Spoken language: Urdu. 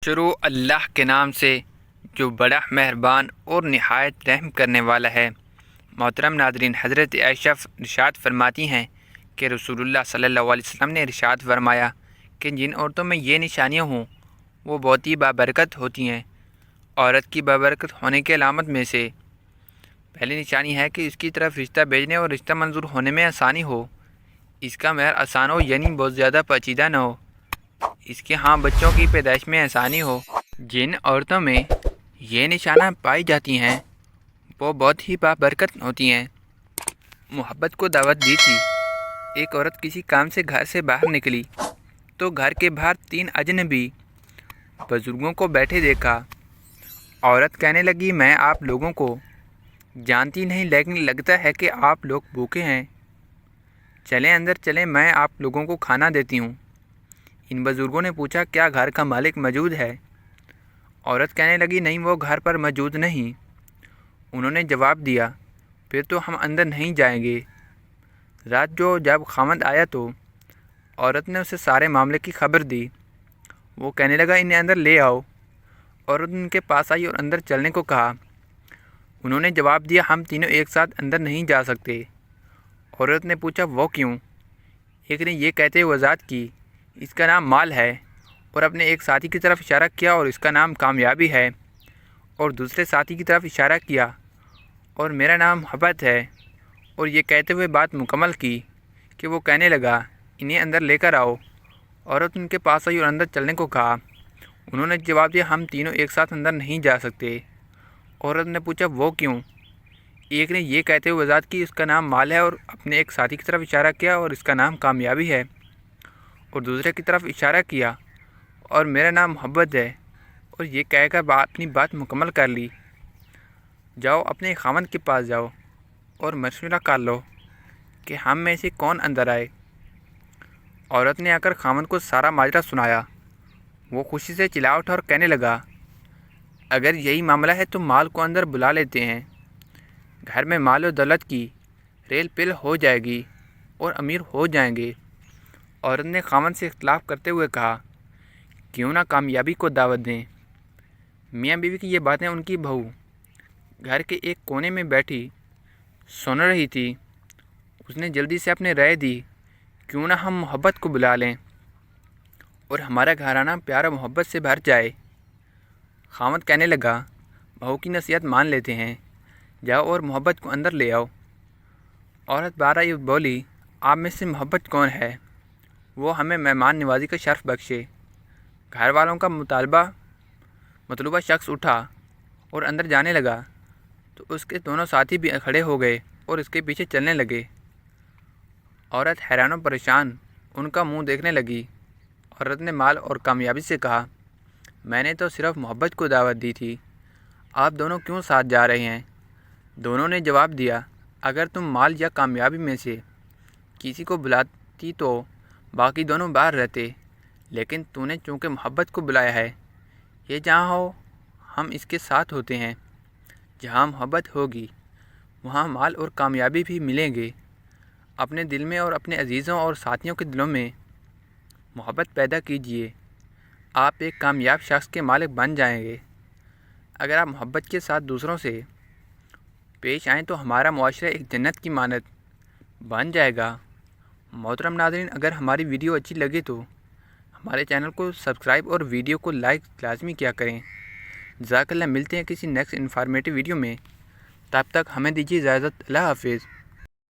شروع اللہ کے نام سے جو بڑا مہربان اور نہایت رحم کرنے والا ہے۔ محترم ناظرین، حضرت عائشہ ارشاد فرماتی ہیں کہ رسول اللہ صلی اللہ علیہ وسلم نے ارشاد فرمایا کہ جن عورتوں میں یہ نشانیاں ہوں وہ بہت ہی بابرکت ہوتی ہیں۔ عورت کی بابرکت ہونے کی علامت میں سے پہلی نشانی ہے کہ اس کی طرف رشتہ بھیجنے اور رشتہ منظور ہونے میں آسانی ہو، اس کا مہر آسان ہو یعنی بہت زیادہ پیچیدہ نہ ہو، اس کے بچوں کی پیدائش میں آسانی ہو۔ جن عورتوں میں یہ نشانہ پائی جاتی ہیں وہ بہت ہی بابرکت ہوتی ہیں۔ محبت کو دعوت دی تھی۔ ایک عورت کسی کام سے گھر سے باہر نکلی تو گھر کے باہر 3 اجنبی بزرگوں کو بیٹھے دیکھا۔ عورت کہنے لگی، میں آپ لوگوں کو جانتی نہیں لیکن لگتا ہے کہ آپ لوگ بھوکے ہیں، چلیں اندر چلیں، میں آپ لوگوں کو کھانا دیتی ہوں۔ ان بزرگوں نے پوچھا، کیا گھر کا مالک موجود ہے؟ عورت کہنے لگی، نہیں، وہ گھر پر موجود نہیں۔ انہوں نے جواب دیا، پھر تو ہم اندر نہیں جائیں گے۔ رات جب خاوند آیا تو عورت نے اسے سارے معاملے کی خبر دی۔ وہ کہنے لگا، انہیں اندر لے آؤ۔ عورت ان کے پاس آئی اور اندر چلنے کو کہا۔ انہوں نے جواب دیا، ہم تینوں ایک ساتھ اندر نہیں جا سکتے۔ عورت نے پوچھا، وہ کیوں؟ ایک نے یہ کہتے ہوئے وضاحت کی، اس کا نام مال ہے، اور اپنے ایک ساتھی کی طرف اشارہ کیا، اور اس کا نام کامیابی ہے، اور دوسرے ساتھی کی طرف اشارہ کیا، اور میرا نام محبت ہے، اور یہ کہتے ہوئے بات مکمل کی کہ وہ کہنے لگا، انہیں اندر لے کر آؤ۔ عورت ان کے پاس آئی اور اندر چلنے کو کہا۔ انہوں نے جواب دیا، ہم تینوں ایک ساتھ اندر نہیں جا سکتے۔ عورت نے پوچھا، وہ کیوں؟ ایک نے یہ کہتے ہوئے وضاحت کی، اس کا نام مال ہے، اور اپنے ایک ساتھی کی طرف اشارہ کیا، اور اس کا نام کامیابی ہے، اور دوسرے کی طرف اشارہ کیا، اور میرا نام محبت ہے، اور یہ کہہ کر اپنی بات مکمل کر لی۔ جاؤ اپنے خاوند کے پاس جاؤ اور مشورہ کر لو کہ ہم میں سے کون اندر آئے۔ عورت نے آ کر خاوند کو سارا ماجرا سنایا۔ وہ خوشی سے چلا اٹھا اور کہنے لگا، اگر یہی معاملہ ہے تو مال کو اندر بلا لیتے ہیں، گھر میں مال و دولت کی ریل پل ہو جائے گی اور امیر ہو جائیں گے۔ عورت نے خاوند سے اختلاف کرتے ہوئے کہا، کیوں نہ کامیابی کو دعوت دیں۔ میاں بیوی کی یہ باتیں ان کی بہو گھر کے ایک کونے میں بیٹھی سن رہی تھی۔ اس نے جلدی سے اپنے رائے دی، کیوں نہ ہم محبت کو بلا لیں اور ہمارا گھرانہ پیار و محبت سے بھر جائے۔ خاوند کہنے لگا، بہو کی نصیحت مان لیتے ہیں، جاؤ اور محبت کو اندر لے آؤ۔ عورت بار آئی بولی، آپ میں سے محبت کون ہے؟ وہ ہمیں مہمان نوازی کا شرف بخشے۔ گھر والوں کا مطلوبہ شخص اٹھا اور اندر جانے لگا تو اس کے دونوں ساتھی بھی کھڑے ہو گئے اور اس کے پیچھے چلنے لگے۔ عورت حیران و پریشان ان کا منہ دیکھنے لگی۔ عورت نے مال اور کامیابی سے کہا، میں نے تو صرف محبت کو دعوت دی تھی، آپ دونوں کیوں ساتھ جا رہے ہیں؟ دونوں نے جواب دیا، اگر تم مال یا کامیابی میں سے کسی کو بلاتی تو باقی دونوں باہر رہتے، لیکن تو نے چونکہ محبت کو بلایا ہے، یہ جہاں ہو ہم اس کے ساتھ ہوتے ہیں۔ جہاں محبت ہوگی وہاں مال اور کامیابی بھی ملیں گے۔ اپنے دل میں اور اپنے عزیزوں اور ساتھیوں کے دلوں میں محبت پیدا کیجیے، آپ ایک کامیاب شخص کے مالک بن جائیں گے۔ اگر آپ محبت کے ساتھ دوسروں سے پیش آئیں تو ہمارا معاشرہ ایک جنت کی مانند بن جائے گا۔ محترم ناظرین، اگر ہماری ویڈیو اچھی لگے تو ہمارے چینل کو سبسکرائب اور ویڈیو کو لائک لازمی کیا کریں۔ جزاک اللہ، ملتے ہیں کسی نیکسٹ انفارمیٹیو ویڈیو میں، تب تک ہمیں دیجیے اجازت، اللہ حافظ۔